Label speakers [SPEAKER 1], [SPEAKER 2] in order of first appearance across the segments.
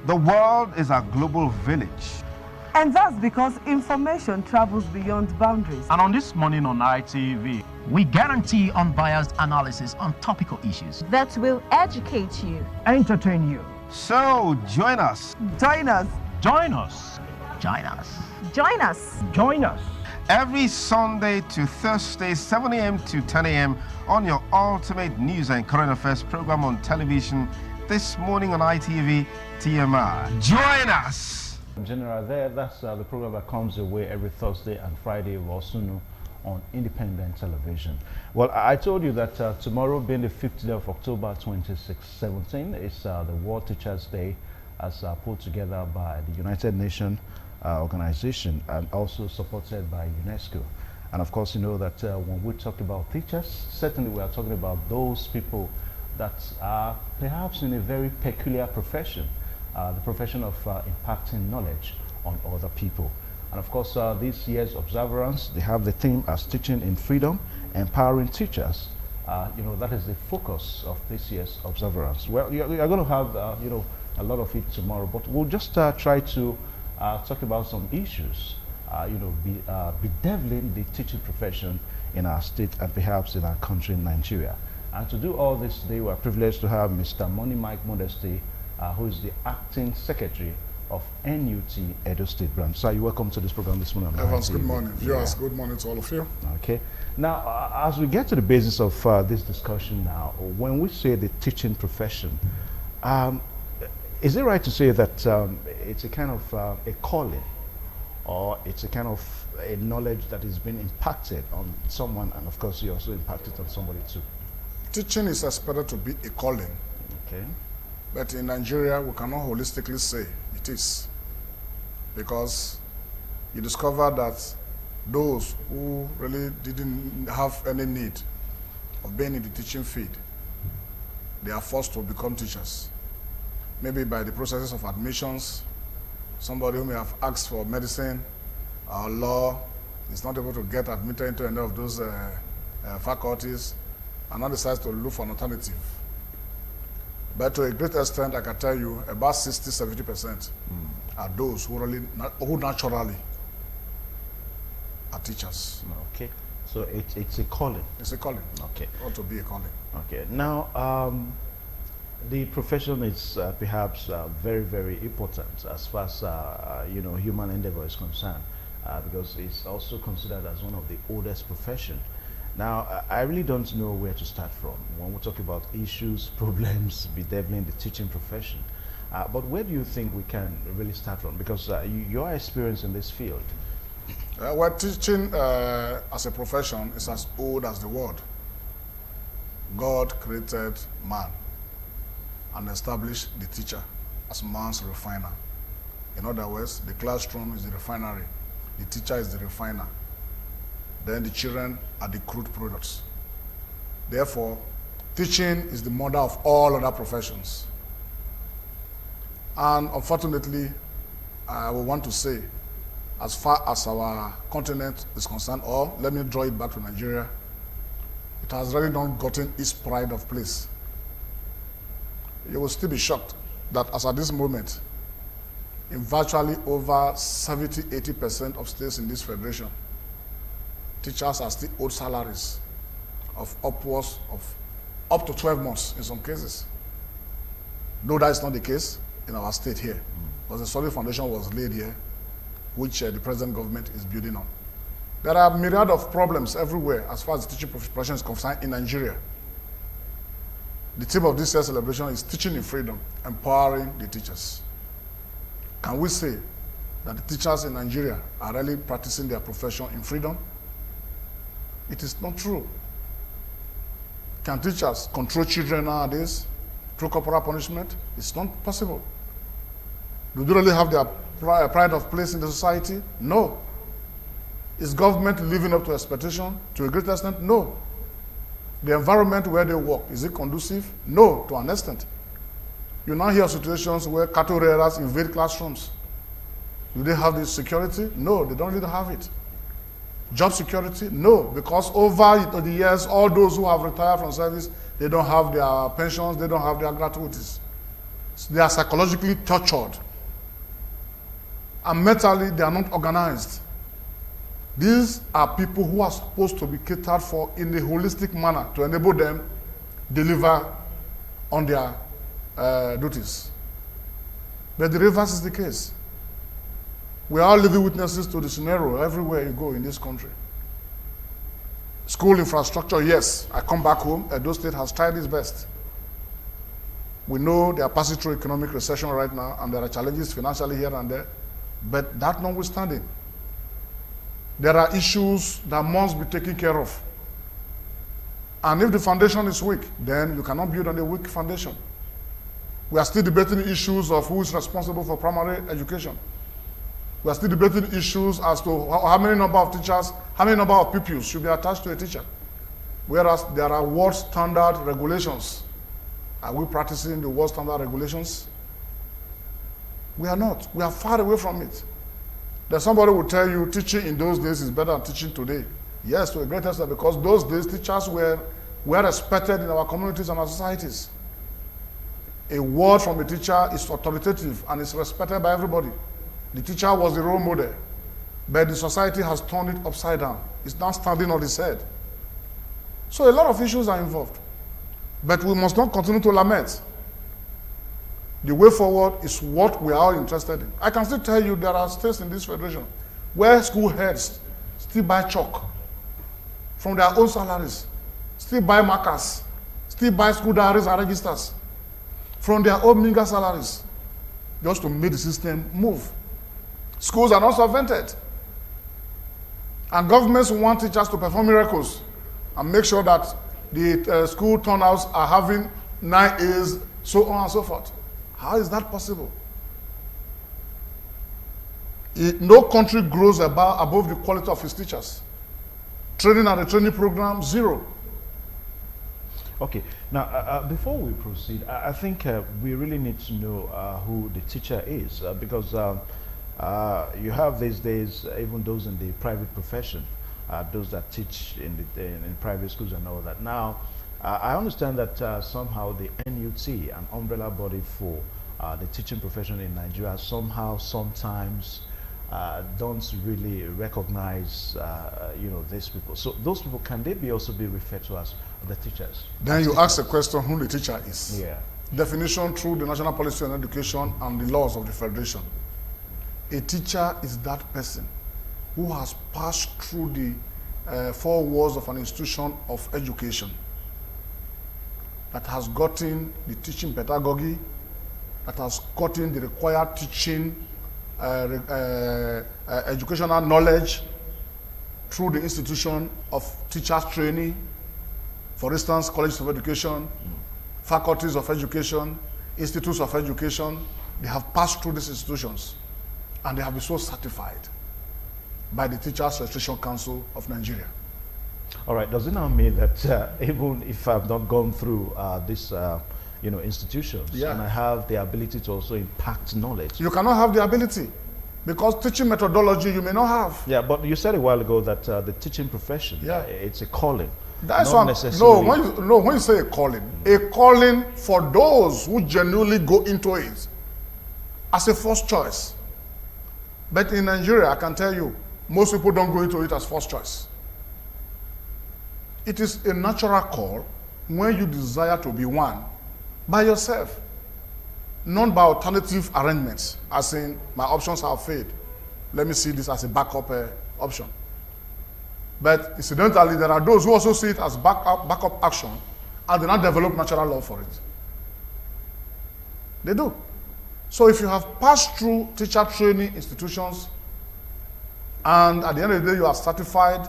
[SPEAKER 1] The world is a global village.
[SPEAKER 2] And that's because information travels beyond boundaries.
[SPEAKER 3] And on This Morning on ITV,
[SPEAKER 4] we guarantee unbiased analysis on topical issues
[SPEAKER 5] that will educate you,
[SPEAKER 6] entertain you.
[SPEAKER 1] So join us.
[SPEAKER 2] Join us.
[SPEAKER 3] Join us.
[SPEAKER 4] Join us.
[SPEAKER 5] Join us.
[SPEAKER 6] Join us.
[SPEAKER 1] Every Sunday to Thursday, 7 a.m. to 10 a.m. on your ultimate news and current affairs program on television. This Morning on ITV, TMI. Join us.
[SPEAKER 7] In general, that's the program that comes your way every Thursday and Friday of Osunu on independent television. Well, I told you that tomorrow, being the 5th day of October 2017, is the World Teachers Day, as put together by the United Nations organization and also supported by UNESCO. And of course, you know that when we talk about teachers, certainly we are talking about those people that are perhaps in a very peculiar profession, the profession of impacting knowledge on other people. And of course, this year's observance, they have the theme as Teaching in Freedom, Empowering Teachers. You know, that is the focus of this year's observance. Well, you're going to have, you know, a lot of it tomorrow, but we'll just try to talk about some issues, you know, bedeviling the teaching profession in our state and perhaps in our country, Nigeria. And to do all this today, we're privileged to have Mr. Money Mike Modesty, who is the Acting Secretary of NUT Edo State Branch. So you're welcome to this program this morning.
[SPEAKER 8] Evans, good morning. Viewers, good morning to all of you.
[SPEAKER 7] Okay. Now, as we get to the basis of this discussion now, when we say the teaching profession, is it right to say that it's a kind of a calling, or it's a kind of a knowledge that is being impacted on someone, and of course you also impacted on somebody too?
[SPEAKER 8] Teaching is expected to be a calling.
[SPEAKER 7] Okay.
[SPEAKER 8] But in Nigeria, we cannot holistically say it is. Because you discover that those who really didn't have any need of being in the teaching field, they are forced to become teachers. Maybe by the processes of admissions, somebody who may have asked for medicine or law is not able to get admitted into any of those faculties, and now decides to look for an alternative. But to a great extent, I can tell you, about 60–70% are those who really, who naturally are teachers.
[SPEAKER 7] Okay, so it's a calling.
[SPEAKER 8] It's a calling.
[SPEAKER 7] Okay.
[SPEAKER 8] It ought to be a calling.
[SPEAKER 7] Okay. Now, the profession is perhaps very, very important as far as you know, human endeavor is concerned, because it's also considered as one of the oldest professions. Now, I really don't know where to start from when we talk about issues, problems bedeviling the teaching profession. But where do you think we can really start from? Because your experience in this field.
[SPEAKER 8] Well, teaching as a profession is as old as the world. God created man and established the teacher as man's refiner. In other words, the classroom is the refinery, the teacher is the refiner. Then the children are the crude products. Therefore, teaching is the mother of all other professions. And unfortunately, I would want to say, as far as our continent is concerned, or let me draw it back to Nigeria, it has really not gotten its pride of place. You will still be shocked that as at this moment, in virtually over 70–80% of states in this federation, teachers are still owed salaries of upwards of up to 12 months in some cases. Though that is not the case in our state here, because a solid foundation was laid here, which the present government is building on. There are a myriad of problems everywhere as far as the teaching profession is concerned in Nigeria. The theme of this year's celebration is Teaching in Freedom, Empowering the Teachers. Can we say that the teachers in Nigeria are really practicing their profession in freedom? It is not true. Can teachers control children nowadays through corporal punishment? It's not possible. Do they really have their pride of place in the society? No. Is government living up to expectation to a great extent? No. The environment where they work, is it conducive? No, to an extent. You now hear situations where cattle rearers invade classrooms. Do they have the security? No, they don't really have it. Job security? No, because over the years, all those who have retired from service, they don't have their pensions, they don't have their gratuities. They are psychologically tortured. And mentally, they are not organized. These are people who are supposed to be catered for in a holistic manner to enable them deliver on their duties. But the reverse is the case. We are living witnesses to the scenario everywhere you go in this country. School infrastructure, yes. I come back home, Edo State has tried its best. We know they are passing through economic recession right now, and there are challenges financially here and there. But that notwithstanding, there are issues that must be taken care of. And if the foundation is weak, then you cannot build on a weak foundation. We are still debating issues of who is responsible for primary education. We are still debating issues as to how many number of teachers, how many number of pupils should be attached to a teacher. Whereas there are world standard regulations. Are we practicing the world standard regulations? We are not. We are far away from it. There's somebody will tell you teaching in those days is better than teaching today. Yes, to a great extent, because those days teachers were respected in our communities and our societies. A word from a teacher is authoritative and is respected by everybody. The teacher was the role model, but the society has turned it upside down. It's now standing on its head. So a lot of issues are involved. But we must not continue to lament. The way forward is what we are all interested in. I can still tell you there are states in this federation where school heads still buy chalk from their own salaries, still buy markers, still buy school diaries and registers from their own meager salaries, just to make the system move. Schools are not subvented. And governments want teachers to perform miracles and make sure that the school turnouts are having 9 A's, so on and so forth. How is that possible? No country grows above the quality of its teachers. Training and the training program, 0.
[SPEAKER 7] Okay, now before we proceed, I think we really need to know who the teacher is, because you have these days even those in the private profession, those that teach in private schools and all that. Now, I understand that somehow the NUT, an umbrella body for the teaching profession in Nigeria, sometimes don't really recognize, these people. So those people, can they also be referred to as the teachers?
[SPEAKER 8] Then you ask the question who the teacher is.
[SPEAKER 7] Yeah.
[SPEAKER 8] Definition through the National Policy on Education and the laws of the Federation. A teacher is that person who has passed through the 4 walls of an institution of education, that has gotten the teaching pedagogy, that has gotten the required teaching educational knowledge through the institution of teachers training, for instance, colleges of education, faculties of education, institutes of education. They have passed through these institutions and they have been so certified by the Teachers Registration Council of Nigeria.
[SPEAKER 7] All right, does it now mean that even if I've not gone through this institutions,
[SPEAKER 8] yeah,
[SPEAKER 7] and I have the ability to also impact knowledge?
[SPEAKER 8] You cannot have the ability because teaching methodology you may not have.
[SPEAKER 7] Yeah, but you said a while ago that the teaching profession,
[SPEAKER 8] yeah,
[SPEAKER 7] it's a calling.
[SPEAKER 8] That's
[SPEAKER 7] not necessarily.
[SPEAKER 8] When you say a calling for those who genuinely go into it as a first choice. But in Nigeria, I can tell you, most people don't go into it as first choice. It is a natural call when you desire to be one by yourself, not by alternative arrangements, as in my options have failed. Let me see this as a backup option. But incidentally, there are those who also see it as backup action, and they not develop natural law for it. They do. So if you have passed through teacher training institutions, and at the end of the day you are certified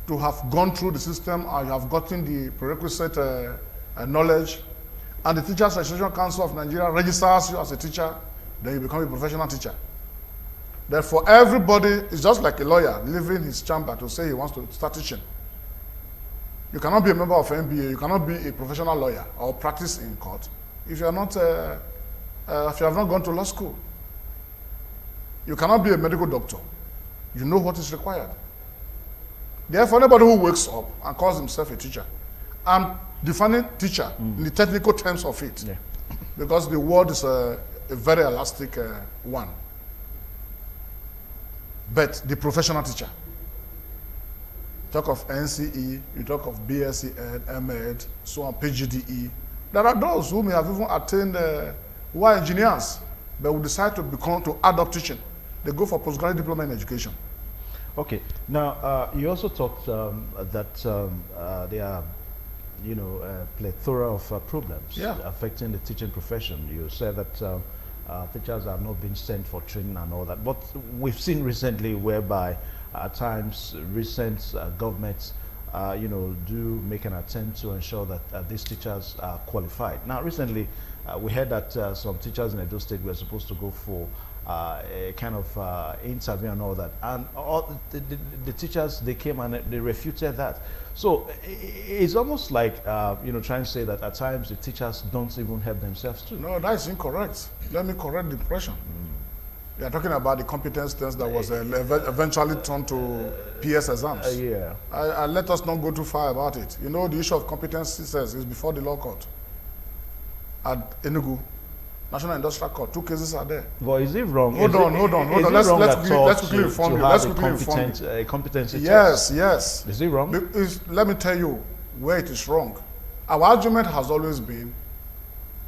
[SPEAKER 8] to have gone through the system and you have gotten the prerequisite knowledge, and the Teachers Registration Council of Nigeria registers you as a teacher, then you become a professional teacher. Therefore, everybody is just like a lawyer leaving his chamber to say he wants to start teaching. You cannot be a member of MBA, you cannot be a professional lawyer or practice in court if you are not, if you have not gone to law school. You cannot be a medical doctor. You know what is required. Therefore, anybody who wakes up and calls himself a teacher, I'm defining teacher in the technical terms of it.
[SPEAKER 7] Yeah.
[SPEAKER 8] because the world is a very elastic one. But the professional teacher, talk of NCE, you talk of BSc Ed, MEd, so on, PGDE. There are those who may have even attained who are engineers, but will decide to add up teaching. They go for postgraduate diploma in education.
[SPEAKER 7] Okay. Now, you also talked that there are, a plethora of problems affecting the teaching profession. You said that teachers have not been sent for training and all that. But we've seen recently whereby at times recent governments, do make an attempt to ensure that these teachers are qualified. Now, recently, we heard that some teachers in Edo State were supposed to go for a kind of interview and all that. And all the teachers, they came and they refuted that. So it's almost like, trying to say that at times the teachers don't even help themselves too.
[SPEAKER 8] No, that is incorrect. Let me correct the impression. You are talking about the competence test that was eventually turned to PS exams. Let us not go too far about it. You know, the issue of competency says is before the law court. At Enugu, National Industrial Court, 2 cases are there.
[SPEAKER 7] Well, is it wrong?
[SPEAKER 8] Hold on. Let's quickly inform you. Let's quickly inform you.
[SPEAKER 7] Competency
[SPEAKER 8] yes,
[SPEAKER 7] test.
[SPEAKER 8] Yes.
[SPEAKER 7] Is it wrong?
[SPEAKER 8] Let me tell you where it is wrong. Our argument has always been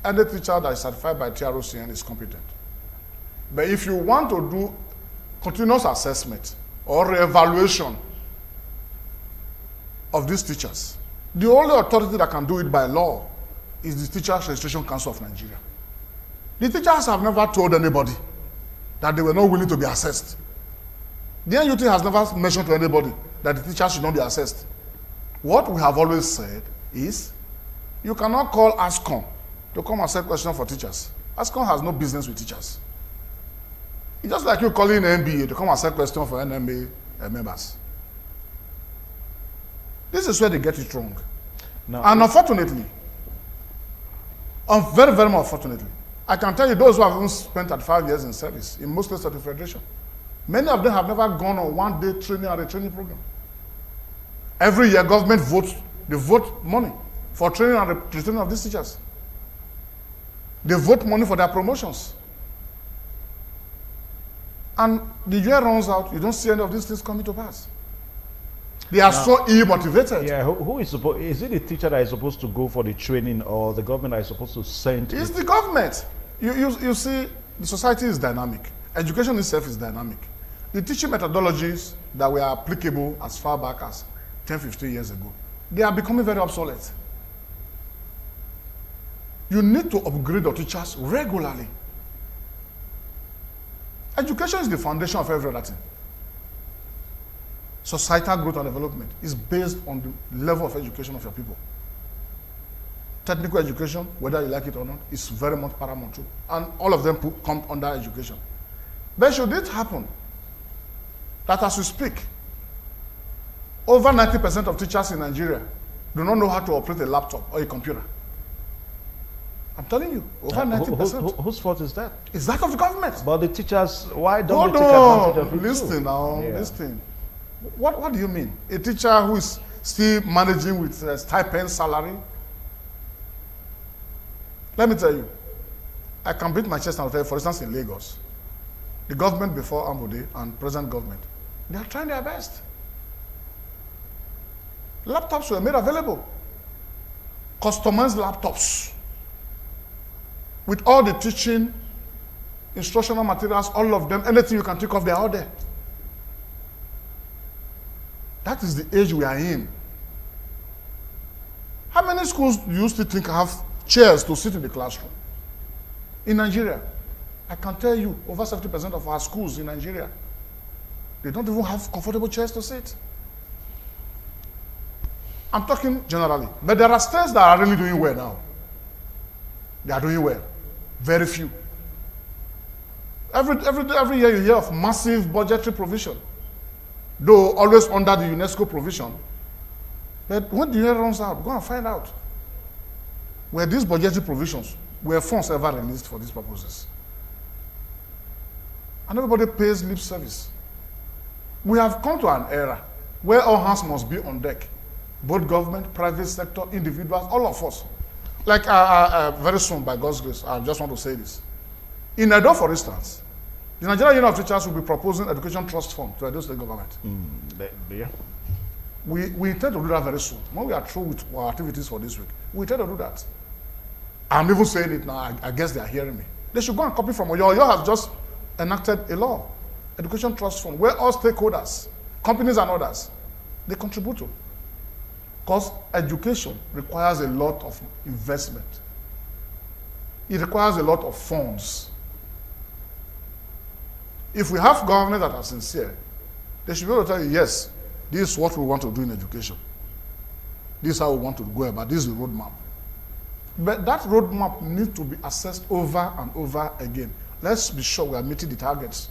[SPEAKER 8] any teacher that is certified by TROCN is competent. But if you want to do continuous assessment or evaluation of these teachers, the only authority that can do it by law is the Teachers Registration Council of Nigeria. The teachers have never told anybody that they were not willing to be assessed. The NUT has never mentioned to anybody that the teachers should not be assessed. What we have always said is, you cannot call ASCON to come and set questions for teachers. ASCON has no business with teachers. It's just like you calling NBA to come and set questions for NMA members. This is where they get it wrong.
[SPEAKER 7] No,
[SPEAKER 8] and unfortunately, very, very unfortunately, I can tell you those who have even spent 35 years in service in most states of the Federation, many of them have never gone on one-day training or a training program. Every year, government votes, they vote money for training and the training of these teachers. They vote money for their promotions. And the year runs out, you don't see any of these things coming to pass. They are so ill-motivated.
[SPEAKER 7] Yeah, who is supposed? Is it the teacher that is supposed to go for the training, or the government that is supposed to send?
[SPEAKER 8] It's the government. You see, the society is dynamic. Education itself is dynamic. The teaching methodologies that were applicable as far back as 10, 15 years ago, they are becoming very obsolete. You need to upgrade your teachers regularly. Education is the foundation of every other thing. Societal growth and development is based on the level of education of your people. Technical education, whether you like it or not, is very much paramount too. And all of them come under education. But should it happen that as we speak, over 90% of teachers in Nigeria do not know how to operate a laptop or a computer? I'm telling you, over 90%.
[SPEAKER 7] Whose fault is that?
[SPEAKER 8] It's that of the government.
[SPEAKER 7] But the teachers, why don't they take advantage of it?
[SPEAKER 8] Listen now, listen. What do you mean? A teacher who is still managing with a stipend salary? Let me tell you, I can beat my chest and tell you, for instance, in Lagos, the government before Ambode and present government, they are trying their best. Laptops were made available. Customized laptops with all the teaching, instructional materials, all of them, anything you can think of, they are all there. That is the age we are in. How many schools do you still think have chairs to sit in the classroom? In Nigeria, I can tell you, over 70% of our schools in Nigeria, they don't even have comfortable chairs to sit. I'm talking generally. But there are states that are really doing well now. They are doing well. Very few. Every year you hear of massive budgetary provision, though always under the UNESCO provision. But when the year runs out, go and find out. Were these budgetary provisions, were funds ever released for these purposes? And everybody pays lip service. We have come to an era where all hands must be on deck. Both government, private sector, individuals, all of us Like very soon, by God's grace, I just want to say this. In Edo, for instance, the Nigerian Union of Teachers will be proposing education trust fund to Edo State government.
[SPEAKER 7] Yeah.
[SPEAKER 8] We intend to do that very soon. When we are through with our activities for this week, we intend to do that. I'm even saying it now. I guess they are hearing me. They should go and copy from Oyo. Oyo has just enacted a law, education trust fund, where all stakeholders, companies and others, they contribute to. Because education requires a lot of investment. It requires a lot of funds. If we have governments that are sincere, they should be able to tell you, yes, this is what we want to do in education. This is how we want to go about. This is the roadmap. But that roadmap needs to be assessed over and over again. Let's be sure we are meeting the targets.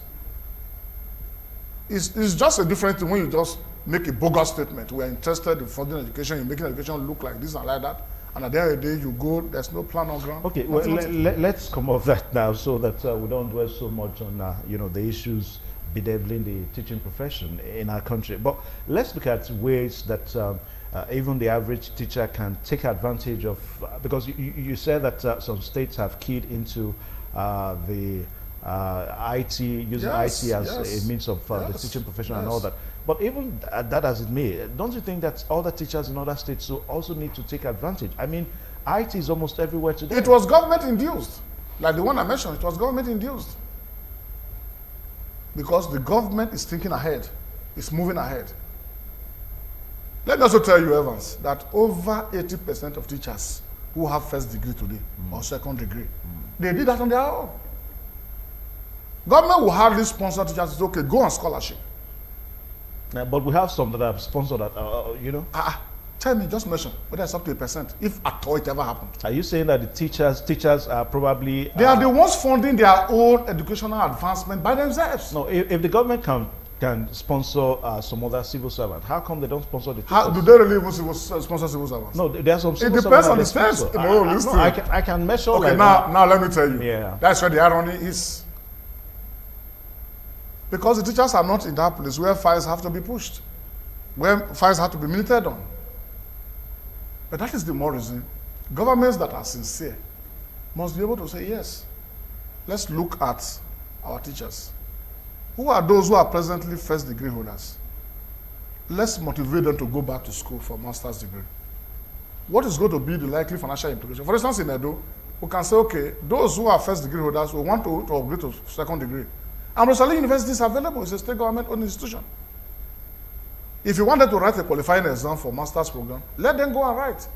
[SPEAKER 8] It's just a different thing when you just make a bogus statement. We are interested in funding education, you're making education look like this and like that. And at the end of the day, you go, there's no plan on ground.
[SPEAKER 7] Okay, well, let's come off that now so that we don't dwell so much on the issues bedeviling the teaching profession in our country. But let's look at ways that even the average teacher can take advantage of, because you said that some states have keyed into the IT, using IT as a means of the teaching profession and all that. But even that as it may, don't you think that other teachers in other states also need to take advantage? I mean, IT is almost everywhere today.
[SPEAKER 8] It was government induced. Like the one I mentioned, it was government induced. Because the government is thinking ahead, it's moving ahead. Let me also tell you, Evans, that over 80% of teachers who have first degree today or second degree, they did that on their own. Government will hardly sponsor teachers. It's okay, go on scholarship.
[SPEAKER 7] But we have some that have sponsored that,
[SPEAKER 8] Tell me, just mention whether it's up to 1%, if at all it ever happened.
[SPEAKER 7] Are you saying that the teachers are probably...
[SPEAKER 8] They are the ones funding their own educational advancement by themselves.
[SPEAKER 7] No, if the government can sponsor some other civil servant, how come they don't sponsor the teachers?
[SPEAKER 8] How do they really even sponsor civil servants?
[SPEAKER 7] No, there are some civil
[SPEAKER 8] it depends on the
[SPEAKER 7] servants
[SPEAKER 8] states.
[SPEAKER 7] No, I can measure.
[SPEAKER 8] Okay,
[SPEAKER 7] like
[SPEAKER 8] now let me tell you.
[SPEAKER 7] Yeah.
[SPEAKER 8] That's where the irony is. Because the teachers are not in that place where files have to be pushed, where files have to be minuted on. But that is the more reason. Governments that are sincere must be able to say, yes, let's look at our teachers. Who are those who are presently first degree holders? Let's motivate them to go back to school for master's degree. What is going to be the likely financial implication? For instance, in Edo, we can say, okay, those who are first degree holders will want to upgrade to second degree. And Rosalie University is available. It's a state government-owned institution. If you wanted to write a qualifying exam for master's program, let them go and write.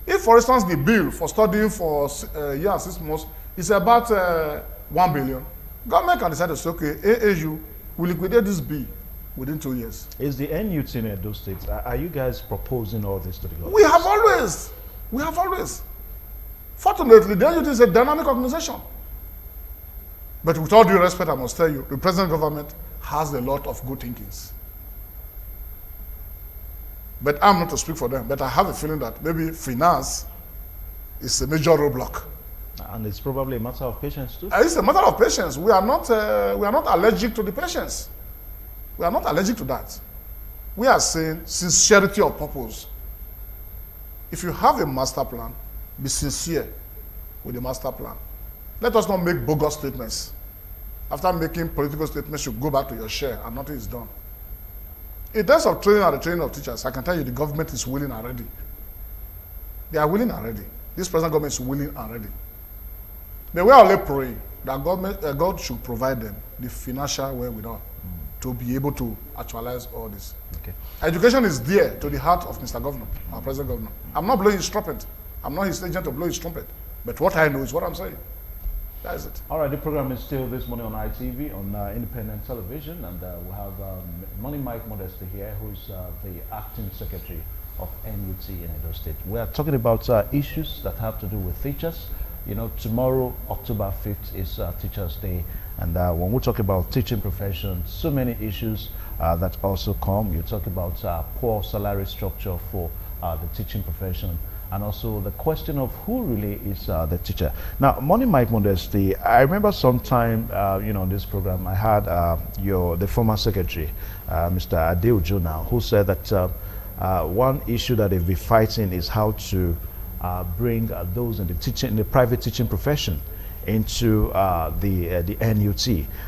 [SPEAKER 8] If, for instance, the bill for studying for a year and 6 months is about 1 billion, government can decide to say, okay, AAU will liquidate this bill within 2 years.
[SPEAKER 7] Is the NUT in those states, are you guys proposing all this to the government?
[SPEAKER 8] We have always. Fortunately, the NUT is a dynamic organization. But with all due respect, I must tell you, the present government has a lot of good thinkings. But I'm not to speak for them, but I have a feeling that maybe finance is a major roadblock.
[SPEAKER 7] And it's probably a matter of patience too.
[SPEAKER 8] It's a matter of patience. We are not allergic to the patience. We are not allergic to that. We are saying sincerity of purpose. If you have a master plan, be sincere with the master plan. Let us not make bogus statements. After making political statements, you go back to your share and nothing is done. In terms of training and the training of teachers, I can tell you the government is willing and ready. They are willing and ready. This present government is willing and ready. But we are only praying that God should provide them the financial wherewithal to be able to actualize all this.
[SPEAKER 7] Okay.
[SPEAKER 8] Education is dear to the heart of Mr. Governor, our present governor. I'm not blowing his trumpet. I'm not his agent to blow his trumpet. But what I know is what I'm saying. That is it.
[SPEAKER 7] All right, the program is still this morning on ITV, on independent television, and we have Money Mike Modesty here, who is the acting secretary of NUT in Edo State. We are talking about issues that have to do with teachers. You know, tomorrow, October 5th, is Teachers' Day, and when we talk about teaching profession, so many issues that also come. You talk about poor salary structure for the teaching profession, and also the question of who really is the teacher. Now, Money Mike Modesty, I remember sometime, on this program, I had the former secretary, Mr. Adeojo now, who said that one issue that they've been fighting is how to bring those in the teaching, in the private teaching profession into the NUT.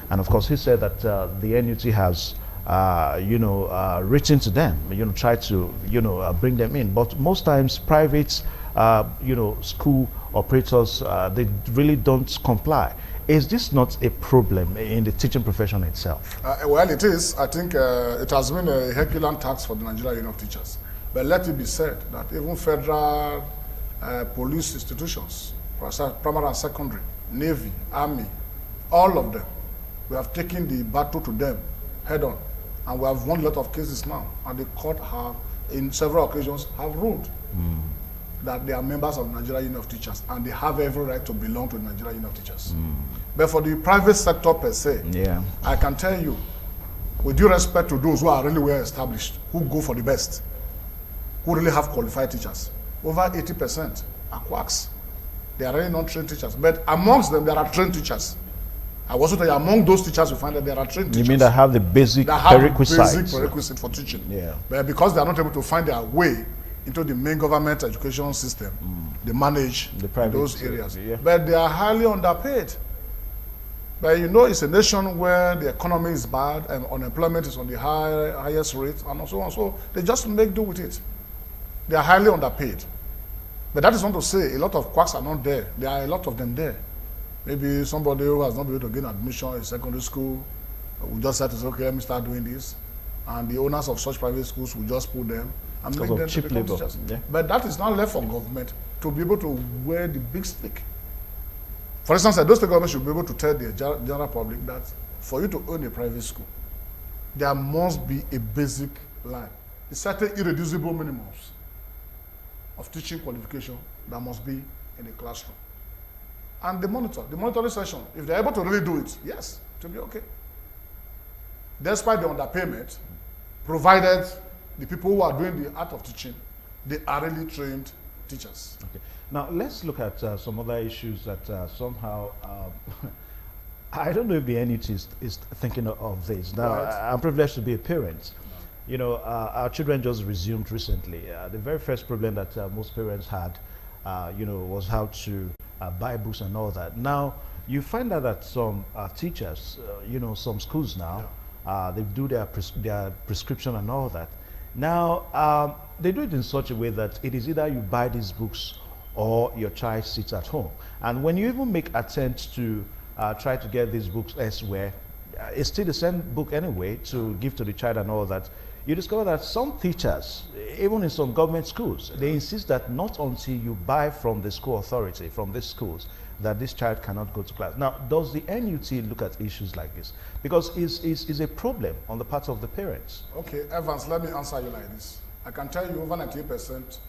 [SPEAKER 7] And of course, he said that the NUT has written to them, try to, bring them in. But most times, private, school operators, they really don't comply. Is this not a problem in the teaching profession itself?
[SPEAKER 8] Well, it is. I think it has been a Herculean task for the Nigerian Union of Teachers. But let it be said that even federal police institutions, primary and secondary, Navy, Army, all of them, we have taken the battle to them head on. And we have won a lot of cases now. And the court have, in several occasions, have ruled that they are members of the Nigerian Union of Teachers and they have every right to belong to the Nigerian Union of Teachers. But for the private sector per se, I can tell you, with due respect to those who are really well established, who go for the best, who really have qualified teachers, over 80% are quacks. They are really not trained teachers. But amongst them, there are trained teachers. I also tell you, among those teachers, you find that there are trained teachers.
[SPEAKER 7] You mean that have the basic prerequisites?
[SPEAKER 8] Basic prerequisite for teaching. But because they are not able to find their way into the main government education system, they manage those areas. But they are highly underpaid. But it's a nation where the economy is bad and unemployment is on the highest rate and so on. So they just make do with it. They are highly underpaid. But that is not to say a lot of quacks are not there. There are a lot of them there. Maybe somebody who has not been able to gain admission in secondary school will just say, okay, let me start doing this. And the owners of such private schools will just put them and make them to become teachers. But that is not left for government to be able to wear the big stick. For instance, those state governments should be able to tell the general public that for you to own a private school, there must be a basic line, a certain irreducible minimums of teaching qualification that must be in the classroom. And the monitoring session, if they're able to really do it, yes, it will be okay. Despite the underpayment, provided the people who are doing the art of teaching, they are really trained teachers.
[SPEAKER 7] Okay. Now, let's look at some other issues that somehow, I don't know if the NUT is thinking of this. Now, I'm privileged to be a parent. Our children just resumed recently. The very first problem that most parents had, was how to buy books and all that. Now, you find out that some teachers, some schools now, they do their prescription and all that. Now, they do it in such a way that it is either you buy these books or your child sits at home. And when you even make attempts to try to get these books elsewhere, it's still the same book anyway to give to the child and all that. You discover that some teachers, even in some government schools, they insist that not until you buy from the school authority, from these schools, that this child cannot go to class. Now, does the NUT look at issues like this? Because it's a problem on the part of the parents.
[SPEAKER 8] Okay, Evans, let me answer you like this. I can tell you over 98%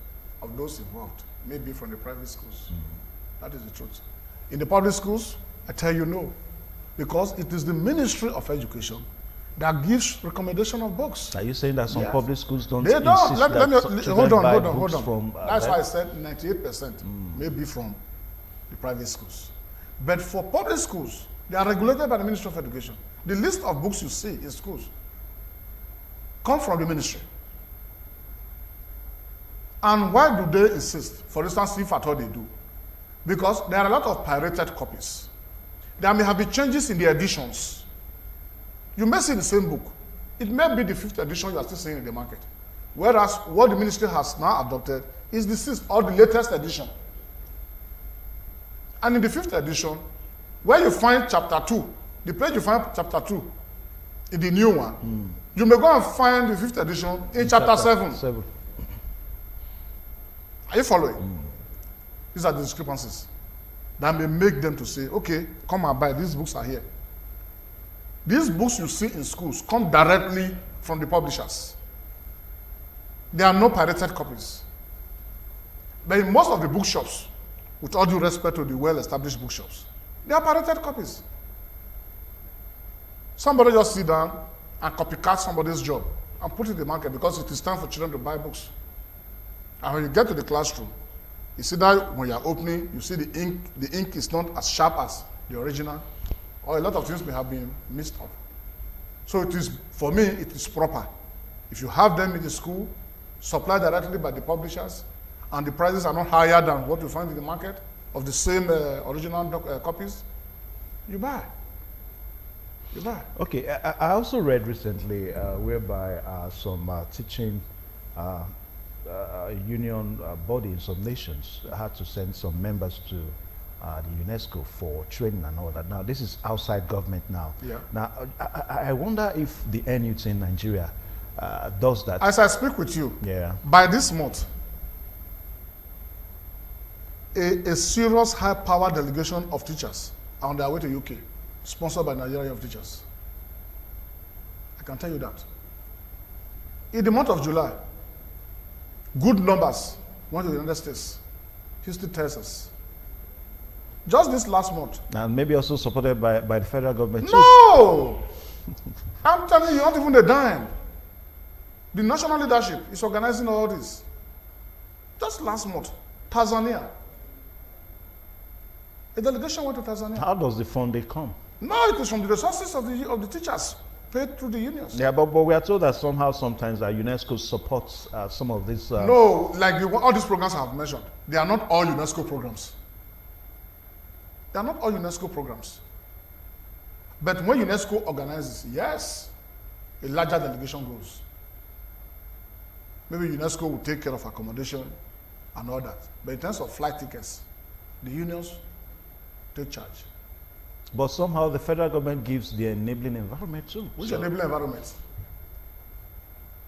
[SPEAKER 8] of those involved may be from the private schools. That is the truth. In the public schools, I tell you no. Because it is the Ministry of Education that gives recommendation of books.
[SPEAKER 7] Are you saying that some public schools don't?
[SPEAKER 8] They don't. Hold on.
[SPEAKER 7] From,
[SPEAKER 8] that's why I said 98% may be from the private schools. But for public schools, they are regulated by the Ministry of Education. The list of books you see in schools come from the ministry. And why do they insist? For instance, if at all they do. Because there are a lot of pirated copies. There may have been changes in the editions. You may see the same book. It may be the 5th edition you are still seeing in the market. Whereas what the ministry has now adopted is the 6th or the latest edition. And in the 5th edition, where you find chapter 2, the page you find chapter 2 in the new one, you may go and find the 5th edition in chapter 7. Are you following? These are the discrepancies that may make them to say, okay, come and buy, these books are here. These books you see in schools come directly from the publishers. There are no pirated copies. But in most of the bookshops, with all due respect to the well-established bookshops, there are pirated copies. Somebody just sit down and copycat somebody's job and put it in the market because it is time for children to buy books. And when you get to the classroom, you see that when you're opening, you see the ink is not as sharp as the original, or a lot of things may have been mixed up. So it is, for me, it is proper. If you have them in the school, supplied directly by the publishers, and the prices are not higher than what you find in the market of the same original copies, you buy. You buy.
[SPEAKER 7] Okay, I also read recently whereby some teaching union body in some nations had to send some members to the UNESCO for training and all that. Now, this is outside government now.
[SPEAKER 8] Yeah.
[SPEAKER 7] Now, I wonder if the NUT in Nigeria does that.
[SPEAKER 8] As I speak with you,
[SPEAKER 7] Yeah.
[SPEAKER 8] by this month, a serious high-power delegation of teachers are on their way to UK, sponsored by Nigeria of Teachers. I can tell you that. In the month of July, good numbers went to the United States. History tells us. Just this last month.
[SPEAKER 7] And maybe also supported by the federal government too.
[SPEAKER 8] No! I'm telling you, not even a dime. The national leadership is organizing all this. Just last month, Tanzania. A delegation went to Tanzania.
[SPEAKER 7] How does the funding come?
[SPEAKER 8] No, it is from the resources of the teachers paid through the unions.
[SPEAKER 7] Yeah, but we are told that somehow sometimes UNESCO supports some of these.
[SPEAKER 8] No, like all these programs I have mentioned, they are not all UNESCO programs. They are not all UNESCO programs. But when UNESCO organizes, yes, a larger delegation goes. Maybe UNESCO will take care of accommodation and all that. But in terms of flight tickets, the unions take charge.
[SPEAKER 7] But somehow the federal government gives the enabling environment too.
[SPEAKER 8] Which enabling environment?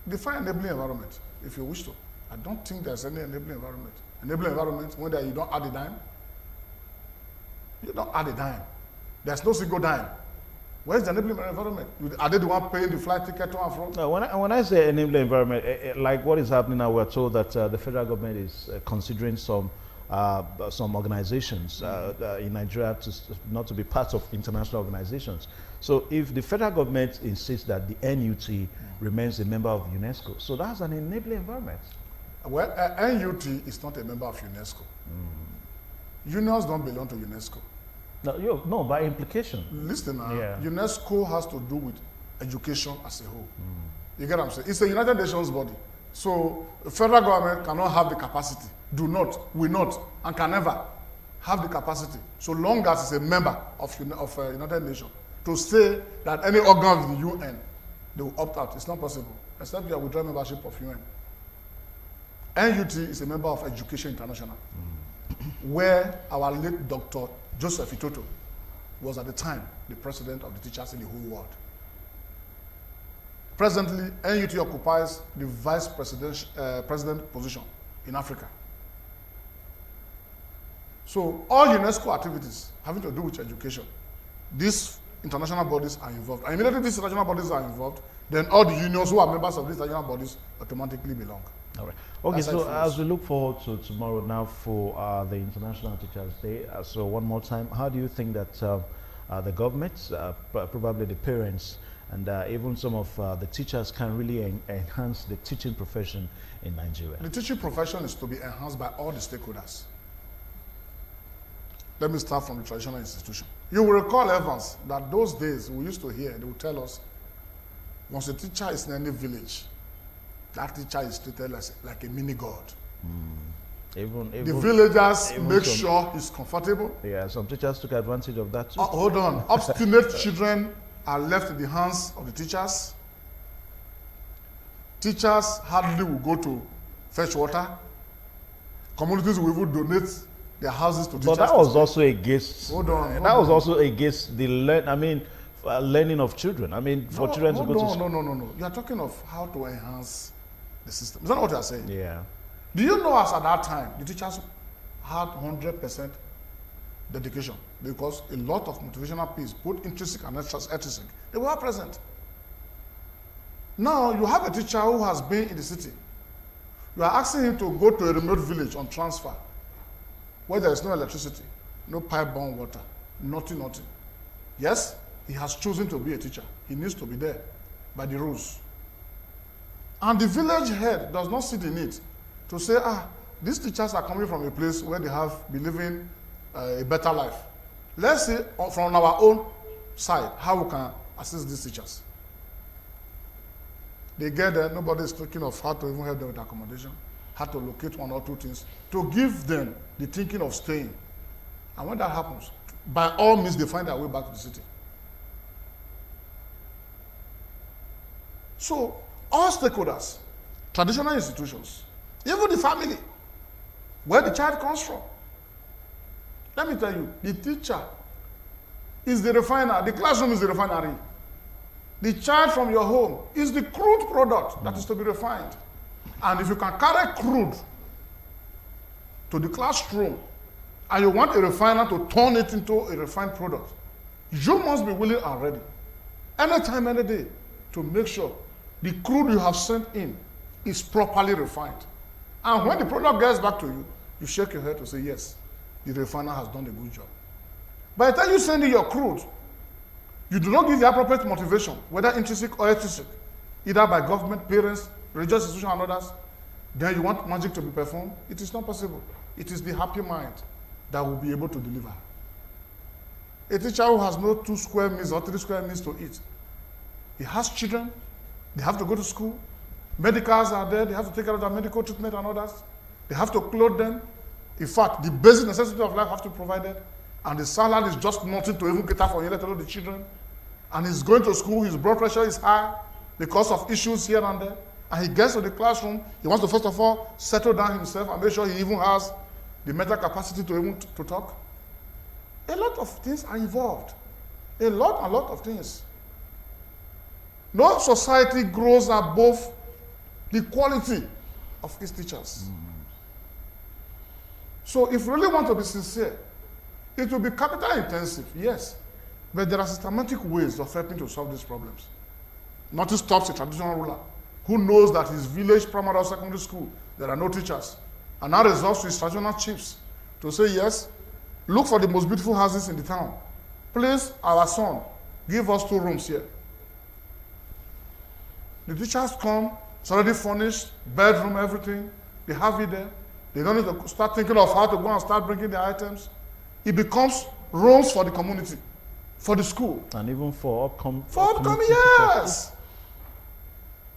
[SPEAKER 8] Define enabling environment if you wish to. I don't think there's any enabling environment. Enabling environment when you don't add a dime. You don't add a dime. There's no single dime. Where's the enabling environment? Are they the one paying the flight ticket to and from?
[SPEAKER 7] No, when I say enabling environment, like what is happening now, we're told that the federal government is considering some organizations in Nigeria not to be part of international organizations. So if the federal government insists that the NUT remains a member of UNESCO, so that's an enabling environment.
[SPEAKER 8] Well, NUT is not a member of UNESCO. Unions don't belong to UNESCO.
[SPEAKER 7] No, by implication.
[SPEAKER 8] Listen now,
[SPEAKER 7] Yeah.
[SPEAKER 8] UNESCO has to do with education as a whole. You get what I'm saying? It's a United Nations body. So the federal government cannot have the capacity, will not, and can never have the capacity, so long as it's a member of United Nations, to say that any organ of the UN, they will opt out. It's not possible, except you are withdrawing membership of UN. NUT is a member of Education International, where our late Dr. Joseph Itoto was at the time the president of the teachers in the whole world. Presently, NUT occupies the vice president position in Africa. So all UNESCO activities having to do with education, these international bodies are involved. And immediately these international bodies are involved, then all the unions who are members of these international bodies automatically belong.
[SPEAKER 7] All right. Okay,
[SPEAKER 8] That's
[SPEAKER 7] so
[SPEAKER 8] like
[SPEAKER 7] as we look forward to tomorrow now for the International Teachers' Day, so one more time, how do you think that the government, probably the parents, and even some of the teachers can really enhance the teaching profession in Nigeria?
[SPEAKER 8] The teaching profession is to be enhanced by all the stakeholders. Let me start from the traditional institution. You will recall, Evans, that those days we used to hear, they would tell us, once a teacher is in any village, that teacher is treated like a mini god.
[SPEAKER 7] Even
[SPEAKER 8] The villagers
[SPEAKER 7] even
[SPEAKER 8] make
[SPEAKER 7] some-
[SPEAKER 8] sure he's comfortable.
[SPEAKER 7] Yeah, some teachers took advantage of that too.
[SPEAKER 8] Hold on. Obstinate children are left in the hands of the teachers. Teachers hardly will go to fetch water. Communities will even donate their houses to teachers.
[SPEAKER 7] But that was also against.
[SPEAKER 8] Hold on, hold
[SPEAKER 7] that was
[SPEAKER 8] on.
[SPEAKER 7] also against the learning of children. I mean, for children to go to school.
[SPEAKER 8] No. You are talking of how to enhance the system. Is that what you are saying?
[SPEAKER 7] Yeah.
[SPEAKER 8] Do you know us at that time, the teachers had 100% dedication because a lot of motivational piece, both intrinsic and extrinsic, they were present. Now you have a teacher who has been in the city. You are asking him to go to a remote village on transfer where there is no electricity, no pipe-borne water, nothing. Yes, he has chosen to be a teacher. He needs to be there by the rules. And the village head does not see the need to say, these teachers are coming from a place where they have been living a better life. Let's see from our own side how we can assist these teachers. They get there, nobody is thinking of how to even help them with accommodation, had to locate one or two things to give them the thinking of staying. And when that happens, by all means, they find their way back to the city. So, all stakeholders, traditional institutions, even the family, where the child comes from. Let me tell you, the teacher is the refiner, the classroom is the refinery. The child from your home is the crude product that is to be refined. And if you can carry crude to the classroom and you want a refiner to turn it into a refined product, you must be willing and ready, anytime, any day, to make sure the crude you have sent in is properly refined. And when the product gets back to you, you shake your head to say, yes, the refiner has done a good job. By the time you send in your crude, you do not give the appropriate motivation, whether intrinsic or extrinsic, either by government, parents, religious institutions, and others, then you want magic to be performed. It is not possible. It is the happy mind that will be able to deliver. A teacher who has no 2 square meals or 3 square meals to eat, he has children, they have to go to school, medicals are there, they have to take care of their medical treatment and others, they have to clothe them. In fact, the basic necessities of life have to be provided, and the salary is just nothing to even cater for, let alone the children. And he's going to school, his blood pressure is high because of issues here and there. And he gets to the classroom, he wants to first of all settle down himself and make sure he even has the mental capacity to even to talk. A lot of things are involved. A lot of things. No society grows above the quality of its teachers. So if you really want to be sincere, it will be capital intensive, yes. But there are systematic ways of helping to solve these problems. Nothing stops a traditional ruler who knows that his village primary or secondary school, there are no teachers, and now resorts to his traditional chiefs to say, yes, look for the most beautiful houses in the town. Please, our son, give us 2 rooms here. The teachers come, it's already furnished, bedroom, everything. They have it there. They don't need to start thinking of how to go and start bringing the items. It becomes rooms for the community, for the school.
[SPEAKER 7] And even for upcoming
[SPEAKER 8] yes.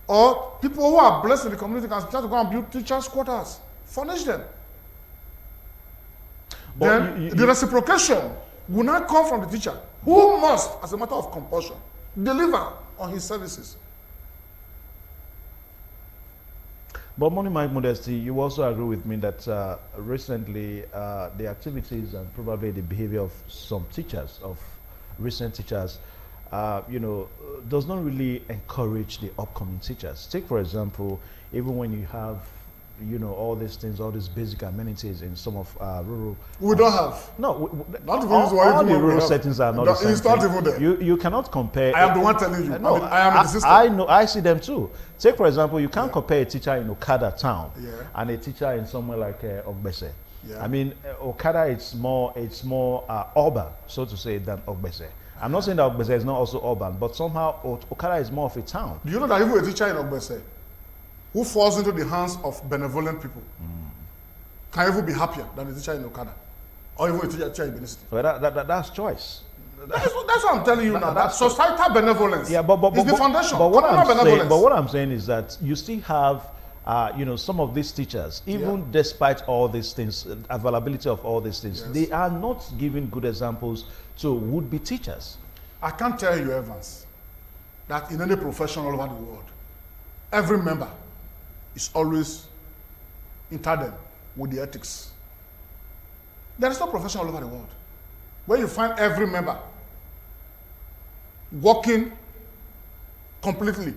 [SPEAKER 8] Or people who are blessed in the community can start to go and build teachers' quarters, furnish them.
[SPEAKER 7] But
[SPEAKER 8] then the reciprocation will not come from the teacher, who must, as a matter of compulsion, deliver on his services.
[SPEAKER 7] But Money Mike Modesty, you also agree with me that recently the activities and probably the behavior of some teachers, of recent teachers, does not really encourage the upcoming teachers. Take, for example, even when you have, all these things, all these basic amenities in some of rural.
[SPEAKER 8] We don't have.
[SPEAKER 7] No,
[SPEAKER 8] not even
[SPEAKER 7] all the rural settings are not the same.
[SPEAKER 8] It's not even there.
[SPEAKER 7] You cannot compare.
[SPEAKER 8] I am the one telling you.
[SPEAKER 7] No,
[SPEAKER 8] I am in the system.
[SPEAKER 7] I know. I see them too. Take, for example, you can't compare a teacher in Okada town and a teacher in somewhere like Ogbese. I mean, Okada it's more urban, so to say, than Ogbese. I'm not saying that Ogbese is not also urban, but somehow Okada is more of a town.
[SPEAKER 8] Do you know that even a teacher in Ogbese who falls into the hands of benevolent people can even be happier than a teacher in Okada, or even a teacher in Benin City?
[SPEAKER 7] Well, that's choice.
[SPEAKER 8] That's what I'm telling you now. That societal benevolence is the foundation.
[SPEAKER 7] But what I'm saying is that you still have, some of these teachers, even despite all these things, availability of all these things, they are not giving good examples to would-be teachers.
[SPEAKER 8] I can't tell you, Evans, that in any profession all over the world, every member is always in tandem with the ethics. There is no profession all over the world where you find every member working completely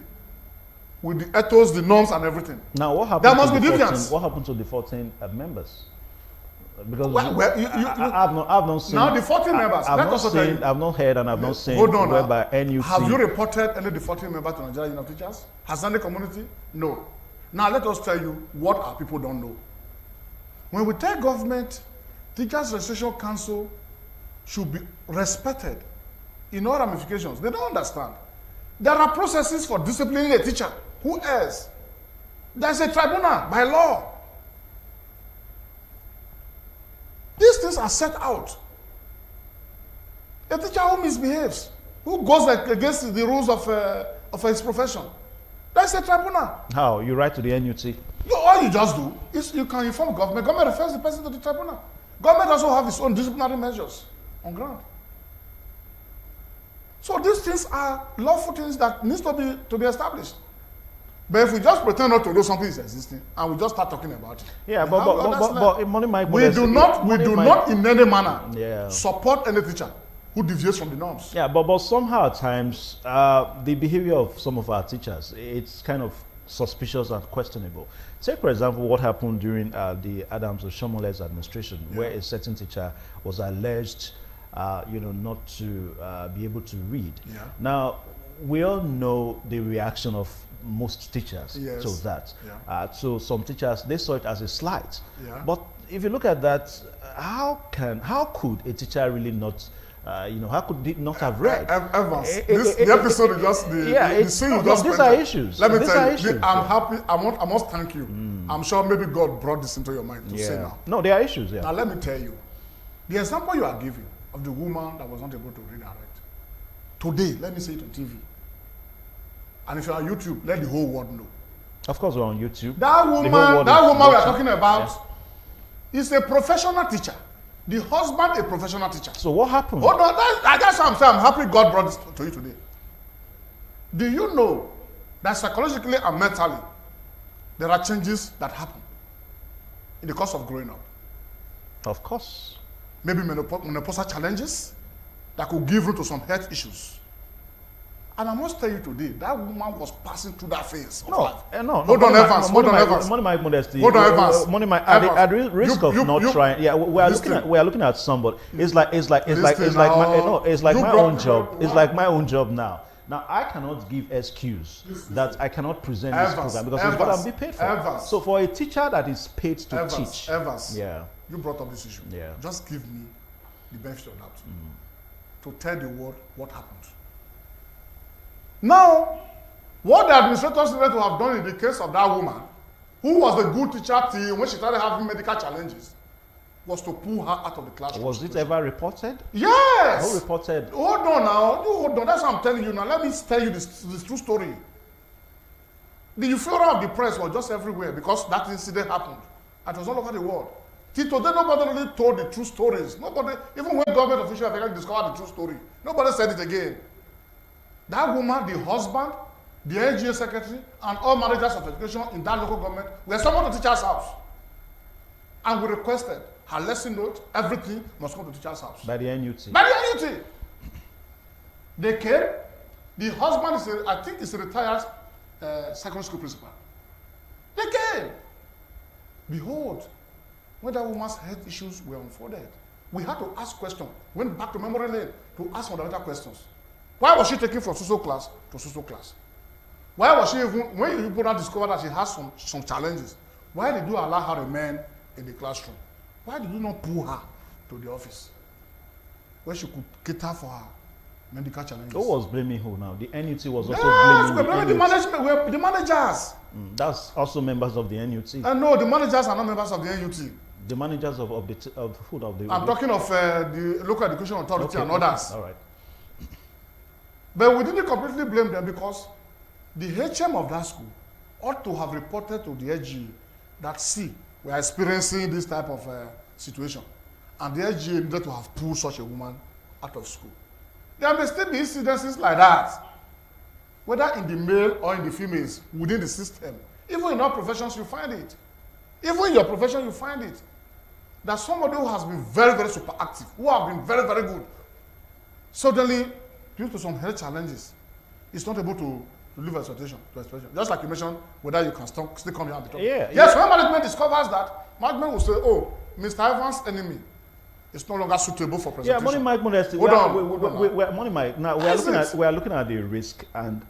[SPEAKER 8] with the ethos, the norms, and everything.
[SPEAKER 7] Now, what happened?
[SPEAKER 8] There must be deviance.
[SPEAKER 7] What happened to the 14 members? Because
[SPEAKER 8] I've
[SPEAKER 7] not seen.
[SPEAKER 8] Now the 14 members.
[SPEAKER 7] I've not heard and I've not seen.
[SPEAKER 8] Hold on.
[SPEAKER 7] Whereby NUT.
[SPEAKER 8] Have you reported any defaulting member to Nigeria Union of Teachers? Has any community? No. Now let us tell you what our people don't know. When we tell government, Teachers Registration Council should be respected in all ramifications, they don't understand. There are processes for disciplining a teacher. Who else? There's a tribunal by law. These things are set out. A teacher who misbehaves, who goes against the rules of his profession, That's a tribunal.
[SPEAKER 7] How? You write to the NUT?
[SPEAKER 8] All you just do is you can inform government. Government refers the person to the tribunal. Government also have its own disciplinary measures on ground. So these things are lawful things that needs to be established. But if we just pretend not to know something is existing and we just start talking about it,
[SPEAKER 7] yeah, but money might
[SPEAKER 8] we do not in any manner support any teacher who deviates from the norms.
[SPEAKER 7] Yeah, but somehow at times the behavior of some of our teachers, it's kind of suspicious and questionable. Take for example what happened during the Adams Oshomole's administration, where a certain teacher was alleged, not to be able to read.
[SPEAKER 8] Yeah.
[SPEAKER 7] Now we all know the reaction of most teachers to that.
[SPEAKER 8] Yeah.
[SPEAKER 7] So some teachers, they saw it as a slight.
[SPEAKER 8] Yeah.
[SPEAKER 7] But if you look at that, how could a teacher really not, how could it not have read?
[SPEAKER 8] Evans, the episode is just the scene you just
[SPEAKER 7] these are issues.
[SPEAKER 8] Let me
[SPEAKER 7] these
[SPEAKER 8] tell you,
[SPEAKER 7] issues.
[SPEAKER 8] I'm happy. I must thank you. I'm sure maybe God brought this into your mind to say now.
[SPEAKER 7] No, there are issues. Yeah.
[SPEAKER 8] Now let me tell you, the example you are giving of the woman that was not able to read and write. Today, let me say it on TV. And if you're on YouTube, let the whole world know.
[SPEAKER 7] Of course, we're on YouTube.
[SPEAKER 8] That woman we are talking about is a professional teacher. The husband, a professional teacher.
[SPEAKER 7] So what happened?
[SPEAKER 8] Hold on, that's what I'm saying. I'm happy God brought this to you today. Do you know that psychologically and mentally, there are changes that happen in the course of growing up?
[SPEAKER 7] Of course.
[SPEAKER 8] Maybe menopausal challenges that could give room to some health issues. And I must tell you today, that woman was passing through that phase.
[SPEAKER 7] No.
[SPEAKER 8] Hold on, Evans.
[SPEAKER 7] Money my modesty.
[SPEAKER 8] Hold on, Evans.
[SPEAKER 7] Money my at risk of not trying. Yeah, we are looking at somebody. It's like my own job. It's like my own job now. Now I cannot give excuse that I cannot present this program because it's what I'm being paid for. So for a teacher that is paid to teach,
[SPEAKER 8] you brought up this issue.
[SPEAKER 7] Yeah.
[SPEAKER 8] Just give me the benefit of that to tell the world what happened. Now, what the administrators needed to have done in the case of that woman, who was the good teacher till when she started having medical challenges, was to pull her out of the classroom.
[SPEAKER 7] Was it ever reported?
[SPEAKER 8] Yes.
[SPEAKER 7] Who reported?
[SPEAKER 8] Hold on now. Hold on. That's what I'm telling you now. Let me tell you this true story. The euphoria of the press was just everywhere because that incident happened. And it was all over the world. Till today, nobody really told the true stories. Nobody, even when government officials have discovered the true story, nobody said it again. That woman, the husband, the LGA secretary, and all managers of education in that local government were summoned to teacher's house. And we requested her lesson note, everything must come to teacher's house.
[SPEAKER 7] By the NUT.
[SPEAKER 8] By the NUT. They came. The husband I think is a retired secondary school principal. They came. Behold, when that woman's health issues were unfolded, we had to ask questions. Went back to memory lane to ask fundamental questions. Why was she taking from social class to social class? Why was she even, when you people now discovered that she has some challenges, why did you allow her to remain in the classroom? Why did you not pull her to the office where she could cater for her medical challenges?
[SPEAKER 7] Who was blaming who now? The NUT was also blaming
[SPEAKER 8] the management, the managers.
[SPEAKER 7] That's also members of the NUT.
[SPEAKER 8] No, the managers are not members of the NUT.
[SPEAKER 7] The managers of the
[SPEAKER 8] I'm talking of the local education authority and others.
[SPEAKER 7] All right.
[SPEAKER 8] But we didn't completely blame them because the HM of that school ought to have reported to the SGA that, see, we are experiencing this type of situation. And the SGA needed to have pulled such a woman out of school. There may still be incidences like that, whether in the male or in the females within the system. Even in our professions, you find it. Even in your profession, you find it. That somebody who has been very, very super active, who have been very, very good, suddenly, due to some health challenges, is not able to live expectation to expression. Just like you mentioned, whether you can still come here and be talking. Yes, when management discovers that, management will say, oh, Mr. Evans' enemy is no longer suitable for presentation.
[SPEAKER 7] Yeah, Money Mike Modesty. Money Mike. Now we are looking at the risk and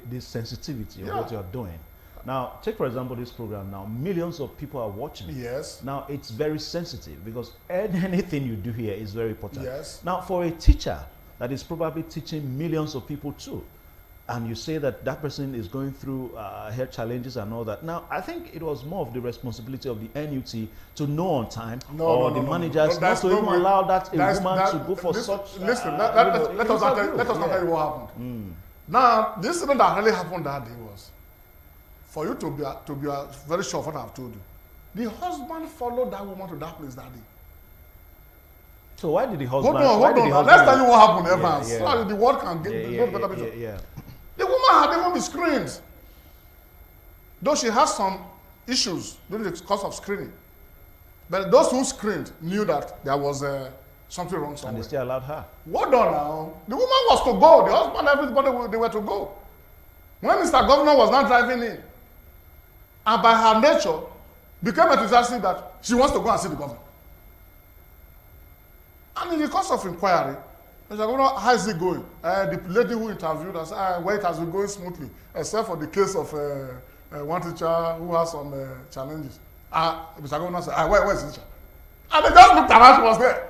[SPEAKER 7] the sensitivity of what you are doing. Now, take for example this program now, millions of people are watching.
[SPEAKER 8] Yes.
[SPEAKER 7] Now, it's very sensitive because anything you do here is very important.
[SPEAKER 8] Yes.
[SPEAKER 7] Now, for a teacher that is probably teaching millions of people too, and you say that that person is going through health challenges and all that. Now, I think it was more of the responsibility of the NUT to know on time, the managers not to even allow that woman to go for such.
[SPEAKER 8] Listen, let us not tell you what happened. Now, this incident that really happened that day was for you to be very sure of what I've told you, the husband followed that woman to that place that day.
[SPEAKER 7] So why did the husband?
[SPEAKER 8] Hold on. Let's tell you what happened, Evans.
[SPEAKER 7] Yeah.
[SPEAKER 8] So the world can get better picture. The woman had even been screened. Though she has some issues during the course of screening. But those who screened knew that there was something wrong somewhere.
[SPEAKER 7] And they still allowed her.
[SPEAKER 8] Hold on now. The woman was to go. The husband, everybody, they were to go. When Mr. Governor was not driving in, and by her nature, became enthusiastic that she wants to go and see the governor. And in the course of inquiry, Mr. Governor, how is it going? The lady who interviewed us, well, it has been going smoothly, except for the case of one teacher who has some challenges. Mr. Governor said, where is the teacher? And they just looked at her, she was there.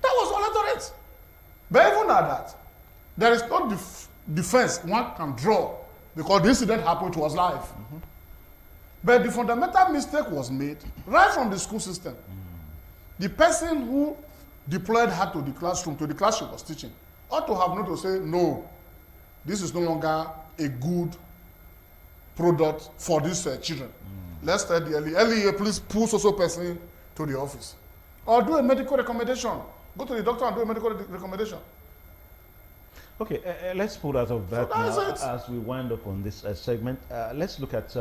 [SPEAKER 8] That was all it. But even at that, there is no defense one can draw because the incident happened, it was live. Mm-hmm. But the fundamental mistake was made right from the school system. The person who deployed her to the classroom she was teaching, ought to have known to say, no, this is no longer a good product for these children. Let's tell the LEA, please pull so person to the office. Or do a medical recommendation. Go to the doctor and do a medical recommendation.
[SPEAKER 7] Okay, let's pull out of that now as we wind up on this segment. Let's look at,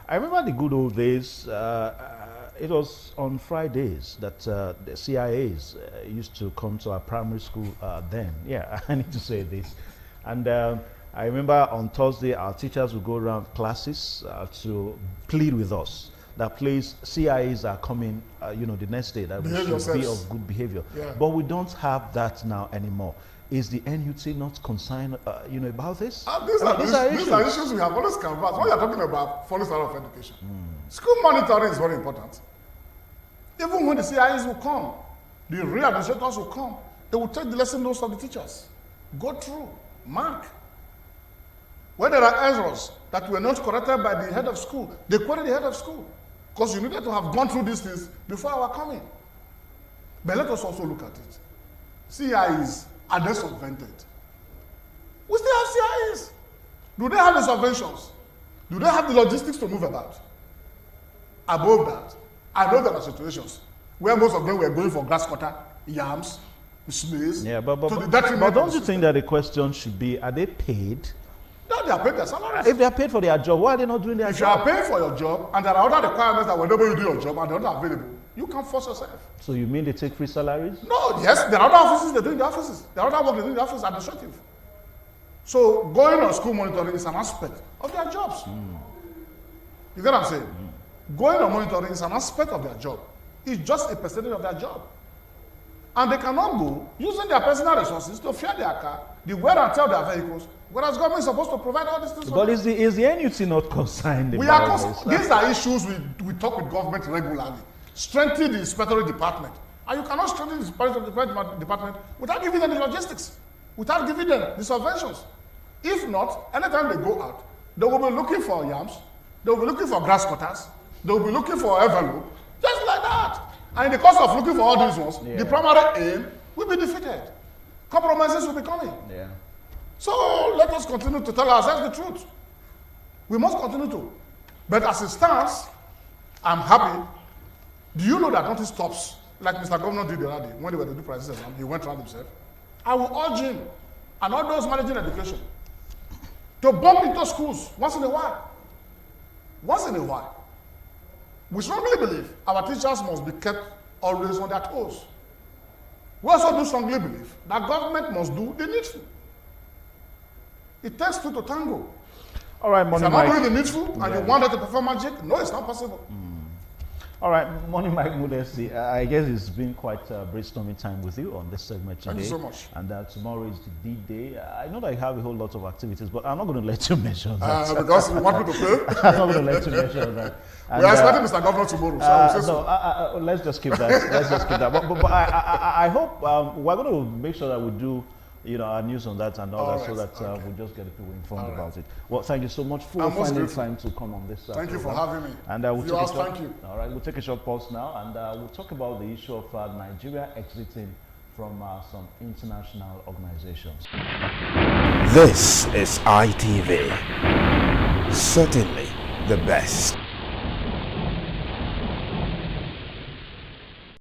[SPEAKER 7] I remember the good old days. It was on Fridays that the CIAs used to come to our primary school then. Yeah, I need to say this. And I remember on Thursday, our teachers would go around classes to plead with us that please, CIAs are coming, the next day, that we should be of good behavior. Yeah. But we don't have that now anymore. Is the NUT not concerned, about this? These are
[SPEAKER 8] issues we have always canvassed. When you're talking about foreign style of education, school monitoring is very important. Even when the CIAs will come, the real administrators will come, they will take the lesson notes of the teachers, go through, mark. When there are errors that were not corrected by the head of school, they query the head of school. Because you needed to have gone through these things before our coming. But let us also look at it. CIAs, are they subvented? We still have CIAs. Do they have the subventions? Do they have the logistics to move about? Above that, I know there are situations where most of them were going for grass cutter, yams, maize,
[SPEAKER 7] but
[SPEAKER 8] to the detriment.
[SPEAKER 7] But don't you think that the question should be, are they paid?
[SPEAKER 8] No, they are paid their salaries.
[SPEAKER 7] If they are paid for their job, why are they not doing their job?
[SPEAKER 8] If you are paying for your job, and there are other requirements that whenever you do your job and they're not available, you can't force yourself.
[SPEAKER 7] So you mean they take free salaries?
[SPEAKER 8] No, yes, there are other offices they do in the offices. There are other work they do in the office, administrative. So going on school monitoring is an aspect of their jobs. You get what I'm saying? Going on monitoring is an aspect of their job. It's just a percentage of their job. And they cannot go using their personal resources to fuel their car, the wear and tear of their vehicles, whereas government is supposed to provide all these things.
[SPEAKER 7] But is the NUT not concerned
[SPEAKER 8] we
[SPEAKER 7] about
[SPEAKER 8] are this? These are issues we talk with government regularly. Strengthen the inspectorate department. And you cannot strengthen the inspectorate department without giving them the logistics, without giving them the subventions. If not, anytime they go out, they will be looking for yams, they will be looking for grass cutters, they will be looking for envelope, just like that. And in the course of looking for all these ones, the primary aim will be defeated. Compromises will be coming.
[SPEAKER 7] Yeah.
[SPEAKER 8] So let us continue to tell ourselves the truth. We must continue to. But as it stands, I'm happy. Do you know that nothing stops? Like Mr. Governor did the other day, when they were to do prices exam, he went around himself. I will urge him and all those managing education to bump into schools once in a while. Once in a while. We strongly believe our teachers must be kept always on their toes. We also do strongly believe that government must do the needful. It takes two to tango.
[SPEAKER 7] All right,
[SPEAKER 8] Money Mike. If you're not doing the needful and you want them to perform magic, no, it's not possible.
[SPEAKER 7] All right, Money Mike Modesty, I guess it's been quite a brainstorming time with you on this segment today.
[SPEAKER 8] Thank you so much.
[SPEAKER 7] And tomorrow is the D-Day. I know that you have a whole lot of activities, but I'm not going to let you mention that.
[SPEAKER 8] Because you want me to pay?
[SPEAKER 7] I'm not going to let you mention that.
[SPEAKER 8] We are expecting Mr. Governor tomorrow, so I will say
[SPEAKER 7] so. Let's just keep that. Let's just keep that. But I hope we're going to make sure that we do our news on that and all that, so that we'll just get the people informed about it. Well, thank you so much for finding time to come on this.
[SPEAKER 8] Thank you for having me.
[SPEAKER 7] And we'll take a short,
[SPEAKER 8] thank you.
[SPEAKER 7] All right, we'll take a short pause now, and we'll talk about the issue of Nigeria exiting from some international organizations.
[SPEAKER 1] This is ITV. Certainly the best.